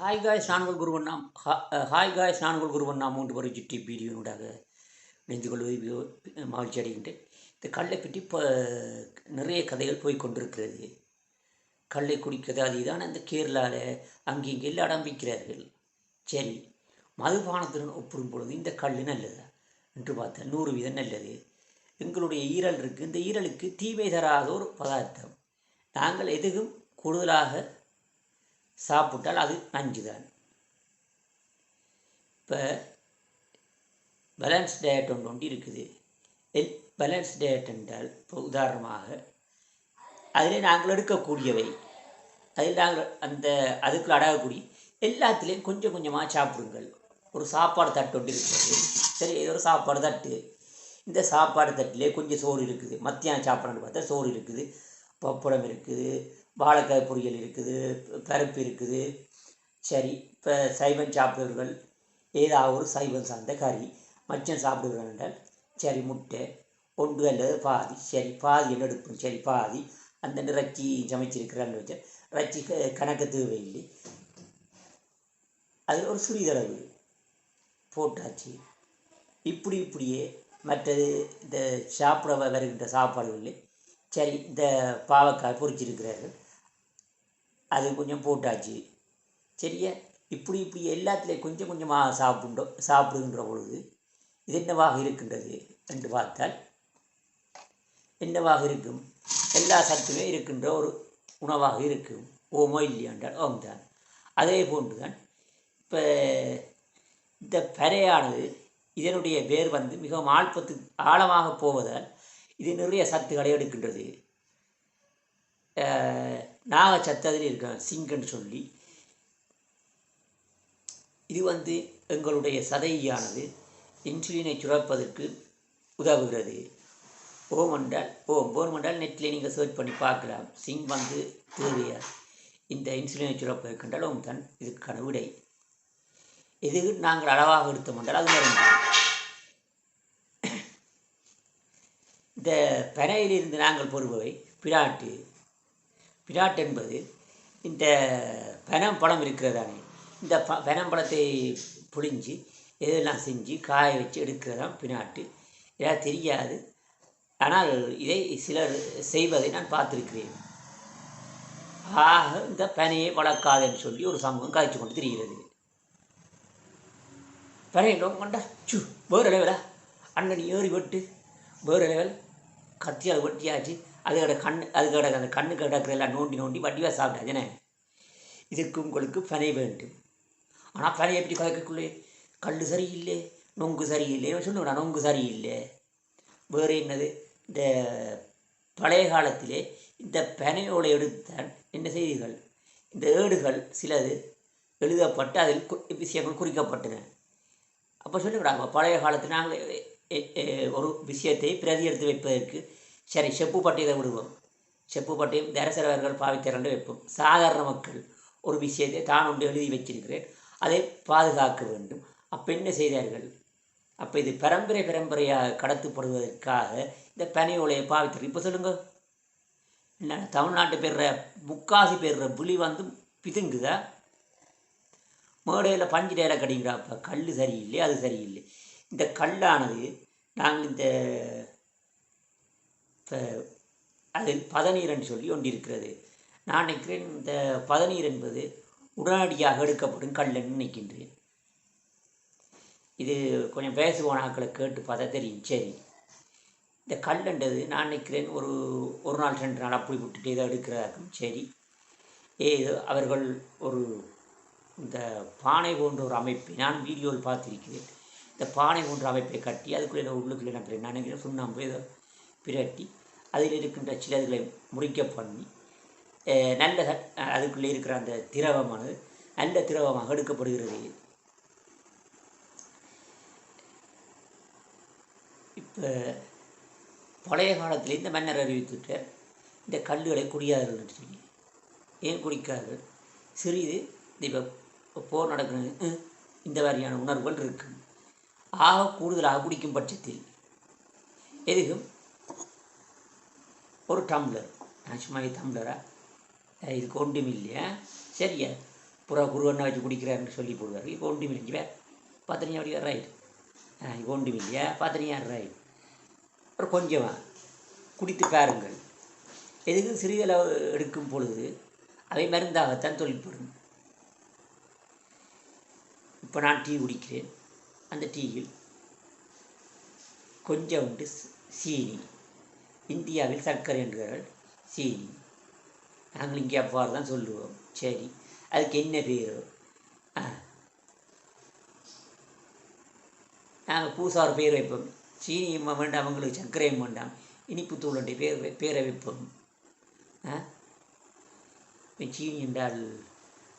Hi guys நான் உங்கள் குருவண்ணா மூன்று ஒரு ஜிட்டி வீடியோனூடாக இணைந்து கொள்வது மகிழ்ச்சி அடைகின்றேன். இந்த கல்லை பற்றி இப்போ நிறைய கதைகள் போய் கொண்டிருக்கிறது. கல்லை குடிக்கிறது அது இதான இந்த கேரளாவில் அங்கே இங்கே எல்லாம் இடம் விற்கிறார்கள். சரி, மதுபானத்துடன் ஒப்பிடும் பொழுது இந்த கல் நல்லதா என்று பார்த்தால் 100% நல்லது. எங்களுடைய ஈரல் இருக்குது, இந்த ஈரலுக்கு தீமை தராத ஒரு பதார்த்தம். நாங்கள் எதுவும் கூடுதலாக சாப்பிட்டால் அது நஞ்சு தான். இப்போ பேலன்ஸ் டயட் ஒன்று இருக்குது. பேலன்ஸ் டயட் என்றால் இப்போ உதாரணமாக அதில் நாங்கள் எடுக்கக்கூடியவை, அதில் நாங்கள் அதுக்குள்ள அடகக்கூடிய எல்லாத்துலேயும் கொஞ்சம் கொஞ்சமாக சாப்பிடுங்கள். ஒரு சாப்பாடு தட்டு ஒன்று இருக்கிறது. சரி, இது ஒரு சாப்பாடு தட்டு. இந்த சாப்பாடு தட்டிலே கொஞ்சம் சோறு இருக்குது. மத்தியானம் சாப்பிட்றன்னு பார்த்தா சோறு இருக்குது, பப்படம் இருக்குது, வாழைக்காய் பொரியல் இருக்குது, பருப்பு இருக்குது. சரி, இப்போ சைவம் சாப்பிடுவர்கள் ஏதாவது ஒரு சைவம் சார்ந்த கறி. மச்சம் சாப்பிடுவர்கள் என்றால் சரி, முட்டை ஒன்று அல்லது பாதி. சரி, பாதி என்ன எடுப்போம். சரி, பாதி அந்த இறைச்சி சமைச்சிருக்கிறான்னு வச்சா இறைச்சி கணக்கு தேவையில்லை. அது ஒரு சிறிதளவு போட்டாச்சு. இப்படியே மற்றது இந்த சாப்பிட வருகின்ற சாப்பாடுகளில் சரி, இந்த பாவக்காய் பொரிச்சிருக்கிறார்கள், அது கொஞ்சம் போட்டாச்சு. சரியா, இப்படி எல்லாத்துலேயும் கொஞ்சம் கொஞ்சமாக சாப்பிடுகின்ற பொழுது இது என்னவாக இருக்கின்றது என்று பார்த்தால் என்னவாக இருக்கும்? எல்லா சத்துமே இருக்கின்ற ஒரு உணவாக இருக்கும். ஓமோ இல்லையா என்றால் ஓம் தான். அதே போன்று தான் இப்போ இந்த பறையானது இதனுடைய வேர் மிகவும் ஆழமாக போவதால் இது நிறைய சத்துக்களை எடுக்கின்றது. நாகச்சத்து அதில் இருக்க சிங்கன்னு சொல்லி இது எங்களுடைய சதையானது இன்சுலினை சுரப்பதற்கு உதவுகிறது. ஓம் என்றால் நெட்டில் நீங்கள் சர்ச் பண்ணி பார்க்கலாம். சிங் தேவையா இந்த இன்சுலினை சுரப்பதற்கு என்றால் ஓம் தான் இதுக்கான விடை. இது நாங்கள் அளவாக எடுத்தோம் என்றால் அது மருந்து. இந்த பனையிலிருந்து நாங்கள் பெறுபவை பிராட்டு என்பது இந்த பனம்பழம் இருக்கிறதானே, இந்த பனம்பழத்தை புழிஞ்சு இதெல்லாம் செஞ்சு காய வச்சு எடுக்கிறதான் பினாட்டு. இதெல்லாம் தெரியாது, ஆனால் இதை சிலர் செய்வதை நான் பார்த்துருக்கிறேன். இந்த பனையை வளர்க்காதுன்னு சொல்லி ஒரு சமூகம் காய்ச்சி கொண்டு திரிகிறது. பனையிலும் கொண்டா வேறு லெவலா அண்ணன் ஏறி வெட்டு, வேறு லெவல் கத்தியால் வெட்டியாச்சு. அதுக்கோட அந்த கண்ணு கிடக்கிறதெல்லாம் நோண்டி வட்டிவாக சாப்பிட்டாச்சுனே. இதுக்கு உங்களுக்கு பனை வேண்டும். ஆனால் பனை எப்படி கதைக்குள்ளே கல் சரியில்லை, நொங்கு சரியில்லை சொல்லுவேன். நொங்கு சரியில்லை. வேறு என்னது, இந்த பழைய காலத்திலே இந்த பனையோடு எடுத்தான் என்ன செய்திகள், இந்த ஏடுகள் சிலது எழுதப்பட்டு அதில் விஷயங்கள் குறிக்கப்பட்டன. அப்போ சொல்லுகிறாங்க, பழைய காலத்தில் நாங்கள் ஒரு விஷயத்தை பிரதி எடுத்து வைப்பதற்கு சரி செப்பு பட்டியலை விடுவோம். செப்பு பட்டியம் தரசரவர்கள் பாவித்தரண்டு வைப்போம். சாதாரண மக்கள் ஒரு விஷயத்தை தான் ஒன்று எழுதி வச்சிருக்கிறேன், அதை பாதுகாக்க வேண்டும். அப்போ என்ன செய்தார்கள்? அப்போ இது பரம்பரையாக கடத்தப்படுவதற்காக இந்த பனை ஓலையை பாவித்தார். இப்போ சொல்லுங்க, என்ன தமிழ்நாட்டு பேர்ற முக்காசி பேர்ற புலி பிதுங்குதா? மேடையில் பஞ்சு டேலை கடிங்கிறா. அப்போ கல் சரியில்லை, அது சரியில்லை. இந்த கல்லானது நாங்கள் இந்த அதில் பதநீர் என்று சொல்லி ஒன்றிருக்கிறது. நான் நினைக்கிறேன் இந்த பதநீர் என்பது உடனடியாக எடுக்கப்படும் கல்லன்னு நினைக்கின்றேன். இது கொஞ்சம் பேசுவோம், ஆக்களை கேட்டு பார்த்தா தெரியும். சரி, இந்த கல்லுன்றது நான் நினைக்கிறேன் ஒரு நாள் 2 நாள் அப்படி விட்டுட்டு இதை எடுக்கிறார்கள். சரி, ஏதோ அவர்கள் ஒரு இந்த பானை போன்ற ஒரு அமைப்பை நான் வீடியோவில் பார்த்திருக்கிறேன். இந்த பானை போன்ற அமைப்பை கட்டி அதுக்குள்ளே உள்ளுக்குள்ளே நான் நினைக்கிறேன் சுண்ணாம்பு ஏதோ பிரட்டி அதில் இருக்கின்ற சிலதுகளை முறிக்க பண்ணி நல்ல அதுக்குள்ளே இருக்கிற அந்த திரவமானது நல்ல திரவமாக எடுக்கப்படுகிறது. இப்போ பழைய காலத்தில் இந்த மன்னர் அறிவித்துட்ட இந்த கல்லுகளை குடியார்கள் சொல்லி ஏன் குடிக்கார்கள்? சிறிது இப்போ போர் நடக்கிறது, இந்த மாதிரியான உணர்வுகள் இருக்குது. கூடுதலாக குடிக்கும் பட்சத்தில் எதுக்கும் ஒரு டம்ளர், சும்மா டம்ளரா இதுக்கு ஒன்றும் இல்லையா? சரியா, புறா குருவண்ணை வச்சு குடிக்கிறாருன்னு சொல்லி போடுவார். இப்போ ஒன்று மில்லியா பார்த்தனியா அப்படி ரைட். இப்போ ஒன்று மில்லியா பார்த்தனியா ரைட். அப்புறம் கொஞ்சமாக குடித்து பாருங்கள். எதுக்கு சிறிதளவு எடுக்கும் பொழுது அவை மருந்தாகத்தான் தொழில்படும். இப்போ நான் டீ குடிக்கிறேன். அந்த டீயில் கொஞ்சம் உண்டு சீனி. இந்தியாவில் சர்க்கரை என்கிறார்கள் சீனி. நாங்கள் இங்கே அவ்வாறு தான் சொல்லுவோம். சரி, அதுக்கு என்ன பேர்? நாங்கள் புதுசாக ஒரு பேர் வைப்போம். சீனியும் வேண்டாம், அவங்களுக்கு சர்க்கரையும் வேண்டாம், இனிப்பு தூளுடைய பேரை வைப்போம். சீனி என்றால்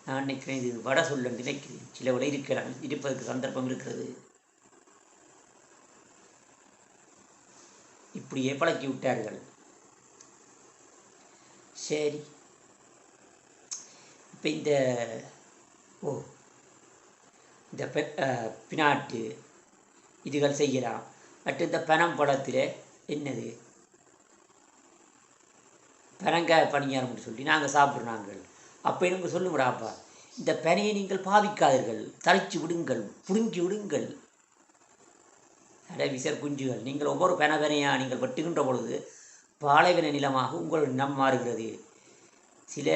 நான் நினைக்கிறேன் இது வட சொல்ல நினைக்கிறேன். சில விட இருப்பதற்கு சந்தர்ப்பம் இருக்கிறது. இப்படியே பழக்கி விட்டார்கள். சரி, இப்போ இந்த பினாட்டு இதுகள் செய்யலாம். மற்ற இந்த பனம் பழத்தில் என்னது பனங்காய் பணியாரம்னு சொல்லி நாங்கள் சாப்பிட்றாங்க. அப்போ எனக்கு சொல்லுங்கடாப்பா, இந்த பனையை நீங்கள் பாவிக்காதீர்கள், தரைச்சி விடுங்கள், புடுங்கி விடுங்கள். விசர் குஞ்சுகள், நீங்கள் ஒவ்வொரு பனையாக நீங்கள் வெட்டுகின்ற பொழுது பாலைவன நிலமாக உங்கள் நிலம் மாறுகிறது. சில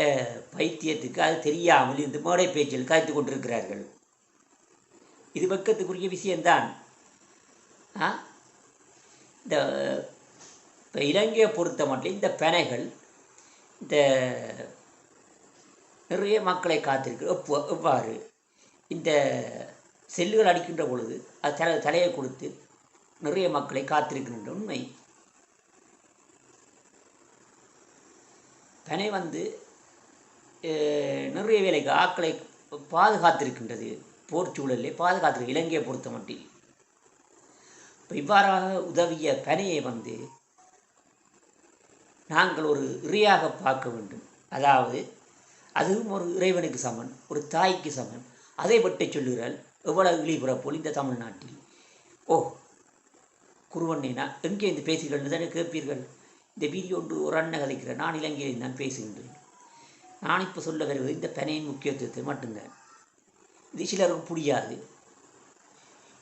பைத்தியத்துக்கு அது தெரியாமல் இந்த மேடை பேச்சில் காய்த்து கொண்டிருக்கிறார்கள். இது பக்கத்துக்குரிய விஷயம்தான். இந்த இலங்கையை பொறுத்த மட்டும் இந்த பனைகள் இந்த நிறைய மக்களை காத்திருக்கு. எவ்வாறு இந்த செல்லுகள் அடிக்கின்ற பொழுது அது தலையை கொடுத்து நிறைய மக்களை காத்திருக்கின்ற உண்மை. பனை நிறைய வேலைக்கு ஆக்களை பாதுகாத்திருக்கின்றது. போர் சூழலே பாதுகாத்திருக்கு இலங்கையை பொறுத்த மட்டில். இப்போ இவ்வாறாக உதவிய பனையை நாங்கள் ஒரு இறையாக பார்க்க வேண்டும். அதாவது அதுவும் ஒரு இறைவனுக்கு சமன், ஒரு தாய்க்கு சமன். அதை பற்றி சொல்லுகிறாள். எவ்வளவு இழிபுறப்போல் இந்த தமிழ்நாட்டில். குருவண்ணேனா எங்கே இந்த பேசுகிறேன் தானே கேட்பீர்கள். இந்த வீடியோ ஒன்று ஒரு அண்ணன் கதைக்கிறேன். நான் இலங்கையில் தான் பேசுகின்றேன். நான் இப்போ சொல்ல வருவது இந்த பனையின் முக்கியத்துவத்தை மட்டும்தான். இது சிலருக்கு புரியாது.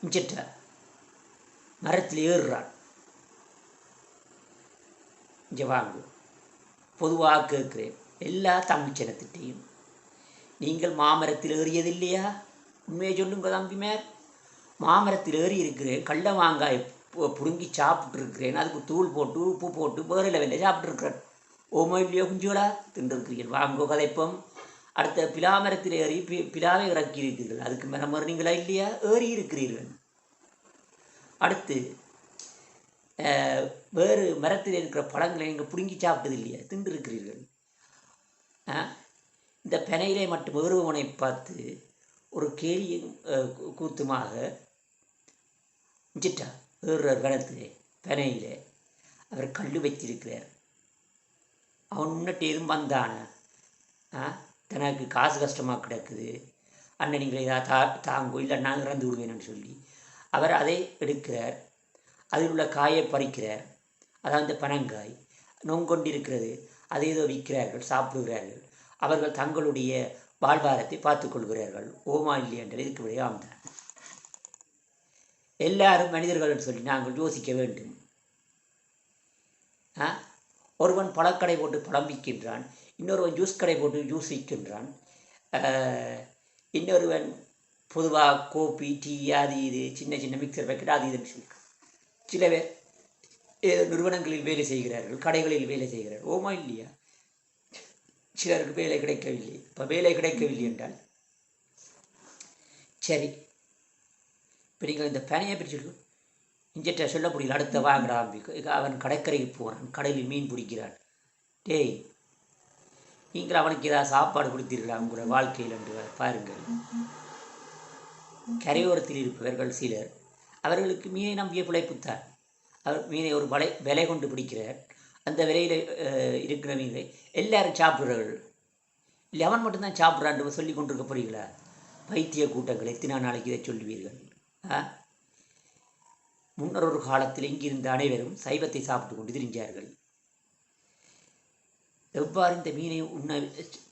மிச்சட்ட மரத்தில் ஏறுறான். இங்கே வாங்க, பொதுவாக கேட்குறேன் எல்லா தமிழ் ஜனத்திட்டையும், நீங்கள் மாமரத்தில் ஏறியது இல்லையா? உண்மையை சொல்லுங்க தம்பிமார். மாமரத்தில் ஏறி இருக்கிறேன், கள்ள மாங்காய் புடுங்கி சாப்பிட்ருக்கிறேன், அதுக்கு தூள் போட்டு உப்பு போட்டு வேறு லெவலில் சாப்பிட்ருக்கிறேன். ஓமோ இல்லையோ குஞ்சுகளா தின்றுருக்கிறீர்கள். வாங்கோ கதைப்போம். அடுத்த பிலாமரத்தில் ஏறி பிலாவை இறக்கி இருக்கிறீர்கள், அதுக்கு மேலே மறுநீங்களா இல்லையா? ஏறி இருக்கிறீர்கள். அடுத்து வேறு மரத்தில் இருக்கிற பழங்களை நீங்கள் பிடுங்கி சாப்பிட்டது இல்லையா? தின்றுருக்கிறீர்கள். இந்த பெனையிலே மட்டும் ஏறுவனை பார்த்து ஒரு கேலியும் கூத்துமாக மிச்சிட்டா ஏறுற கணத்திலே பெனையிலே அவர் கல் வச்சிருக்கிறார். அவன் முன்னிட்டு எதுவும் வந்தான தனக்கு காசு கஷ்டமாக கிடக்குது, அண்ணன் நீங்கள் ஏதாவது தாங்கோ இல்லை நான் இறந்து விடுவேன்னு சொல்லி அவர் அதை எடுக்கிறார். அதில் உள்ள காயை பறிக்கிறார். அதாவது இந்த பனங்காய் நொங்கொண்டிருக்கிறது, அதை ஏதோ விற்கிறார்கள், சாப்பிடுகிறார்கள். அவர்கள் தங்களுடைய வாழ்வாரத்தை பார்த்து கொள்கிறார்கள். ஓமா இல்லை என்ற இதுக்கு விடையாம் தான். எல்லாரும் மனிதர்கள் சொல்லி நாங்கள் யோசிக்க வேண்டும். ஒருவன் பழக்கடை போட்டு பழம் விற்கின்றான், இன்னொருவன் ஜூஸ் கடை போட்டு ஜூஸ் விற்கின்றான், இன்னொருவன் பொதுவாக கோப்பி டீ அது இது சின்ன சின்ன மிக்சர் பேக்கெட் அது இதுன்னு சொல்லி சில பேர் நிறுவனங்களில் வேலை செய்கிறார்கள், கடைகளில் வேலை செய்கிறார்கள். ஓமா இல்லையா? சிலருக்கு வேலை கிடைக்கவில்லை. இப்போ வேலை கிடைக்கவில்லை என்றால் சரி, இப்போ நீங்கள் இந்த பனையை பிரிச்சுருக்கு இஞ்சட்ட சொல்ல முடியல. அடுத்த வாங்கடா அவன் கடற்கரைக்கு போகிறான், கடலில் மீன் பிடிக்கிறான். டேய், நீங்கள் அவனுக்கு ஏதாவது சாப்பாடு கொடுத்தீர்களா உங்களோட வாழ்க்கையில் என்று பாருங்கள். கரையோரத்தில் இருப்பவர்கள் சிலர், அவர்களுக்கு மீனை நம்பிய பிழைப்புத்தான். அவர் மீனை ஒரு விலை கொண்டு பிடிக்கிறார். அந்த விலையில் இருக்கிற மீனை எல்லாரும் சாப்பிட்றார்கள். இல்லை அவன் மட்டும்தான் சாப்பிட்றான்னு சொல்லி கொண்டிருக்க போறீங்களா? பைத்திய கூட்டங்கள் எத்தனை நாளைக்கு இதை சொல்லுவீர்கள்? முன்னர் ஒரு காலத்தில் இங்கிருந்த அனைவரும் சைவத்தை சாப்பிட்டு கொண்டு திரிஞ்சார்கள். எவ்வாறு இந்த மீனை உண்ண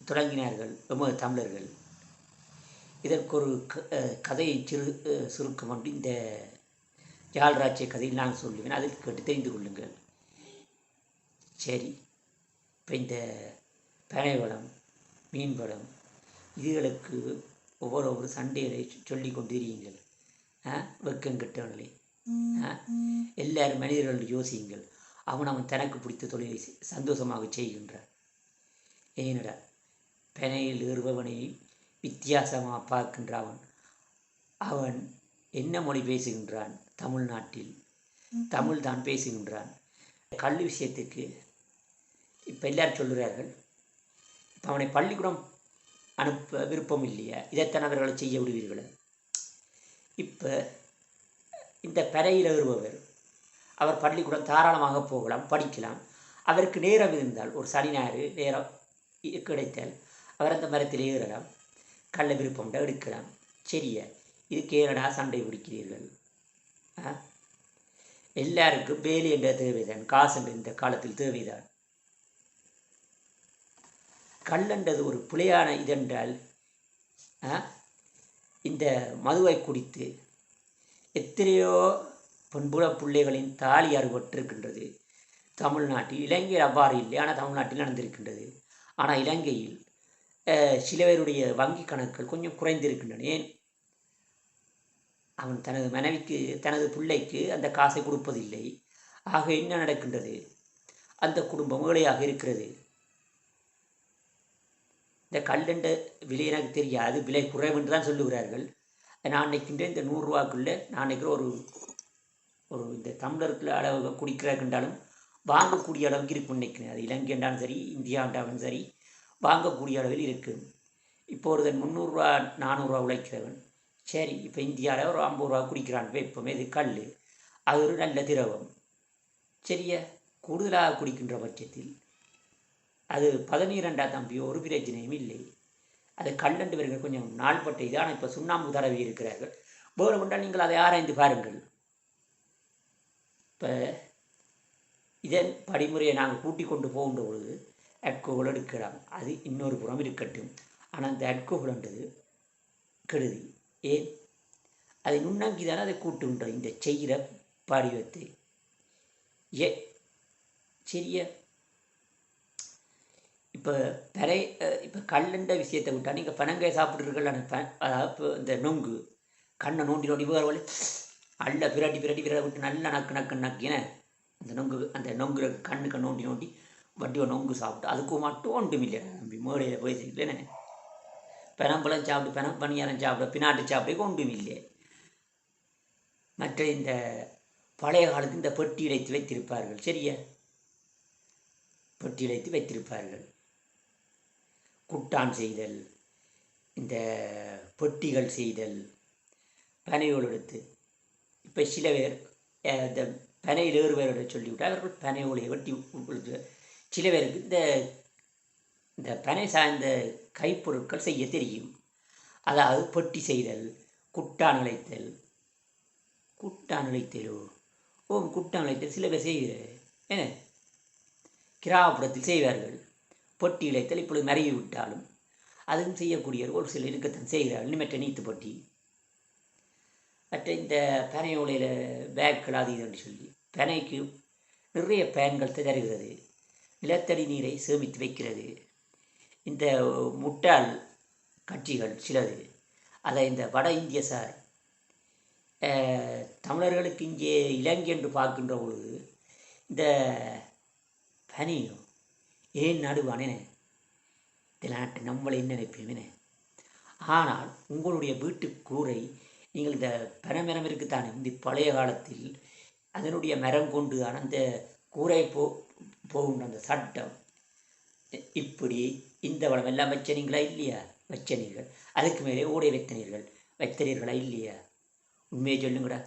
தொடங்கினார்கள் எமது தமிழர்கள்? இதற்கு ஒரு கதையை சுருக்கம் என்று இந்த ஜால்ராஜ்ய கதையில் நான் சொல்லுவேன், அதில் கேட்டு தெரிந்து கொள்ளுங்கள். சரி, இப்போ இந்த பனை வளம், மீன் வளம் இதுகளுக்கு ஒவ்வொரு சண்டைகளை சொல்லி கொண்டிருங்கள். வெக்கம் கெட்டவர்களே, எல்லாரும் மனிதர்கள் யோசியுங்கள். அவன் தனக்கு பிடித்த தொழிலை சந்தோஷமாக செய்கின்றான். ஏனடா பனையில் ஏறுபவனை வித்தியாசமாக பார்க்கின்ற அவன் என்ன மொழி பேசுகின்றான்? தமிழ்நாட்டில் தமிழ் தான் பேசுகின்றான். கல் விஷயத்துக்கு இப்போ எல்லாரும் சொல்லுகிறார்கள், இப்போ அவனை பள்ளிக்கூடம் அனுப்ப விருப்பம் இல்லையா? இதைத்தான் அவர்களை செய்ய விடுவீர்கள். இப்போ இந்த பனையில் ஏறுபவர் அவர் பள்ளிக்கூடம் தாராளமாக போகலாம், படிக்கலாம். அவருக்கு நேரம் இருந்தால், ஒரு சனி ஞாயிறு நேரம் கிடைத்தால் அவர் அந்த மரத்தில் ஏறலாம், கள்ள விருப்பம் எடுக்கலாம். சரியா? இதுக்கு ஏறடா சண்டை பிடிக்கிறீர்கள்? எல்லாருக்கும் வேலை என்ற தேவைதான், காசு என்ற இந்த காலத்தில் தேவைதான். கல்லன்றது ஒரு புலையான இதென்றால் இந்த மதுவை குடித்து எத்தனையோ பெண்புல பிள்ளைகளின் தாலி அறுபட்டிருக்கின்றது தமிழ்நாட்டில். இலங்கையில் அவ்வாறு இல்லை, ஆனால் தமிழ்நாட்டில் நடந்திருக்கின்றது. ஆனால் இலங்கையில் சில பேருடைய வங்கி கணக்குகள் கொஞ்சம் குறைந்திருக்கின்றன. ஏன்? அவன் தனது மனைவிக்கு, தனது பிள்ளைக்கு அந்த காசை கொடுப்பதில்லை. ஆக என்ன நடக்கின்றது? அந்த குடும்பம் ஏழையாக இருக்கிறது. இந்த கல்லண்ட விலை எனக்கு தெரியாது, விலை குறைவென்று தான் சொல்லுகிறார்கள். நான் நினைக்கின்ற இந்த 100 ரூபாக்குள்ளே நான் நினைக்கிற ஒரு இந்த தமிழருக்குள்ள அளவு குடிக்கிறாருன்றாலும் வாங்கக்கூடிய அளவுக்கு இருக்குன்னு நினைக்கிறேன். அது இலங்கை என்றாலும் சரி, இந்தியா என்றாலும் சரி, வாங்கக்கூடிய அளவில் இருக்குது. இப்போ ஒருத்தன் 300 ரூபா 400 ரூபா உழைக்கிறவன், சரி இப்போ இந்தியாவில் ஒரு 50 ரூபா குடிக்கிறான் வைப்போமே, இது கல், அது ஒரு நல்ல திரவம். சரியா? கூடுதலாக குடிக்கின்ற பட்சத்தில் அது 12 தம்பி ஒரு பிரச்சனையும் இல்லை. அது கல்லண்டு வருகிற கொஞ்சம் நாள்பட்ட இது. ஆனால் இப்போ சுண்ணாம்பு தடவி இருக்கிறார்கள். வேறு கொண்டால் நீங்கள் அதை ஆராய்ந்து பாருங்கள். இப்போ இதன் படிமுறையை நாங்கள் கூட்டி கொண்டு போகின்ற பொழுது அல்கோஹால் எடுக்கலாம், அது இன்னொரு புறம் இருக்கட்டும். ஆனால் அந்த அல்கோஹால்ன்றது கெடுதி. ஏன்? அதை நுண்ணங்கி தானே அதை கூட்டுகின்ற இந்த செய்கிற படிவத்தை. சரியா? இப்போ கல்லண்ட விஷயத்தை விட்டால் நீங்கள் பனங்காய் சாப்பிட்றீர்கள். அதாவது இப்போ இந்த நொங்கு கண்ணை நோண்டி வேறு அல்ல பிரட்டி விட்டு நல்லா நக்கின அந்த நொங்கு கண்ணுக்கு நோண்டி வட்டியை நொங்கு சாப்பிட்டு அதுக்கு மட்டும் ஒன்றும் இல்லை நம்பி மேடையில் போய் இல்லைண்ணே. பனம்பழம் சாப்பிட்டு பனியாரம் சாப்பிட பின்னாட்டு சாப்பிட ஒன்றும் இல்லை. மற்ற இந்த பழைய காலத்து இந்த பெட்டி இழைத்து வைத்திருப்பார்கள். சரியா? பெட்டி இழைத்து வைத்திருப்பார்கள். குட்டான் செய்தல், இந்த பெட்டிகள் செய்தல், பனையோடு எடுத்து. இப்போ சில பேர் இந்த பனையில் ஏறுவரோட சொல்லிவிட்டால் அவர்கள் பனை ஓலையை வெட்டி கொடுத்து. சில பேருக்கு இந்த பனை சார்ந்த கைப்பொருட்கள் செய்ய தெரியும். அதாவது பெட்டி செய்தல், குட்டான் இழைத்தல். குட்டான் இழைத்தல் சில பேர் செய்கிறார். என்ன கிராமப்புறத்தில் செய்வார்கள். பொட்டி இழைத்தல் இப்பொழுது மறைவி விட்டாலும் அதுவும் செய்யக்கூடிய ஒரு சிலர் இருக்கத்தான் செய்கிறார்கள். மற்ற நீத்து பொட்டி, மற்ற இந்த பனை ஓலையில் பேக்கள் அது இதுன்னு சொல்லி பனைக்கு நிறைய பயன்கள் தருகிறது. நிலத்தடி நீரை சேமித்து வைக்கிறது. இந்த முட்டாள் கட்சிகள் சிலது அதை இந்த வட இந்திய சார் தமிழர்களுக்கு இங்கே இலங்கை என்று பார்க்கின்ற பொழுது இந்த பனியும் ஏன் நடுவானே இதில் நாட்டு நம்மளை என்ன நினைப்பேன். ஆனால் உங்களுடைய வீட்டு கூரை நீங்கள் இந்த பனைமரம் இருக்குத்தானே, இந்த பழைய காலத்தில் அதனுடைய மரம் கொண்டு தான் அந்த கூரை போகின்ற அந்த சட்டம். இப்படி இந்த வளம் எல்லாம் வச்சனீங்களா இல்லையா? வச்சனீர்கள். அதுக்கு மேலே ஓடை வைத்தனீர்களா இல்லையா? உண்மையை சொல்லுங்கடா.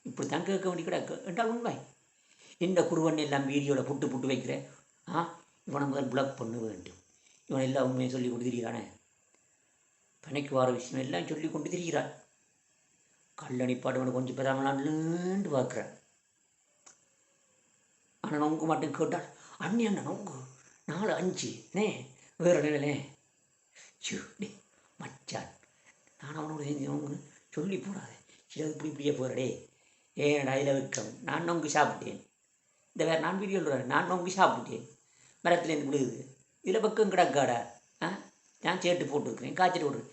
இப்படி தான் கேட்க வேண்டியடா என்றால் உண்மை. இந்த குருவன் எல்லாம் வீடியோவில் புட்டு வைக்கிறேன். இவனை முதல் பிளாக் பண்ண வேண்டும். இவன் எல்லாம் உண்மையை சொல்லி கொண்டு திரிகிறானே, பனைக்கு வர விஷயம் எல்லாம் சொல்லி கொண்டு திரிகிறான். கல்லணிப்பாடு அவனை கொஞ்சம் பெறாமலான்னு பார்க்குறான். ஆனால் நொங்கு மட்டும் கேட்டால் அண்ணி நொங்கு 4 5 வேறு நிலையே டே மச்சான் நான் அவனோட சேர்ந்து சொல்லி போடாத சில இப்படியே போகிறடே ஏன்டா இதில் வைக்கணும் நான் நொங்கு சாப்பிட்டேன் இந்த வேறு நான் வீடியோ சொல்கிறேன் நான் நொங்கு சாப்பிட்டேன் மரத்துலேருந்து விழுகுது இதில் வெக்கம் கிடக்காடா நான் சேட்டு போட்டுருக்கிறேன் காய்ச்சிட்டு விட்றேன்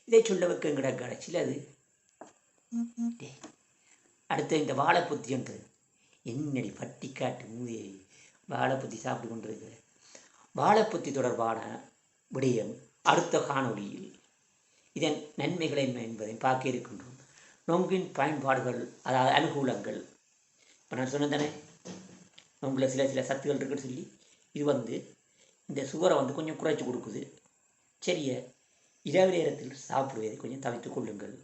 இதே சொல்ல வெக்கம் கிடக்காடா சிலது அடுத்த இந்த வாழைப்பொத்தின்றது என்னடி பட்டிக்காட்டு மூதியை வாழைப்பொத்தி சாப்பிட்டு கொண்டிருக்கிற வாழைப்பொத்தி தொடர்பான விடயம் அடுத்த காணொலியில் இதன் நன்மைகள் என்ன என்பதை பார்க்க இருக்கின்றோம். நொங்கின் பயன்பாடுகள், அதாவது அனுகூலங்கள். இப்போ நான் சொன்னதானே நொங்கில் சில சத்துகள் இருக்குன்னு சொல்லி, இது இந்த சுகரை கொஞ்சம் குறைச்சி கொடுக்குது. சரிய இரவு நேரத்தில் சாப்பிடுவதை கொஞ்சம் தவிர்த்து கொள்ளுங்கள்.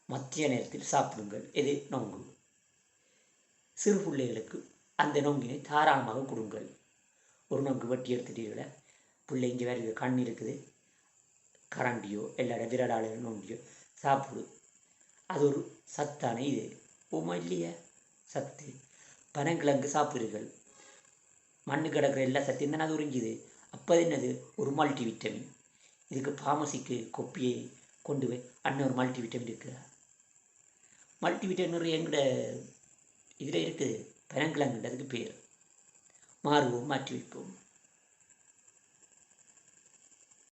மத்திய நேரத்தில் சாப்பிடுங்கள். இது நொங்கு. சிறு பிள்ளைகளுக்கு அந்த நொங்கினை தாராளமாக கொடுங்கள். ஒரு நொங்கு வெட்டி எடுத்துட்டீங்கள பிள்ளை இங்கே வேறு கண் இருக்குது, கரண்டியோ எல்லார விரலாள நொண்டியோ சாப்பிடு. அது ஒரு சத்தான இது உமா இல்லையா சத்து. பனங்கிழங்கு சாப்பிடுங்கள். மண்ணு கிடக்கிற எல்லா சத்தையும் தானே அது உறிஞ்சுது. அப்போ என்னது ஒரு மல்டி விட்டமின். இதுக்கு ஃபார்மசிக்கு கொப்பியை கொண்டு போய் அண்ணன் ஒரு மல்டி விட்டமின் இருக்குது. மல்டி விட்டமின் எங்கட இதில் இருக்குது பனங்கிழங்குன்றதுக்கு பேர். மாறுவோம், மாற்றி வைப்போம்.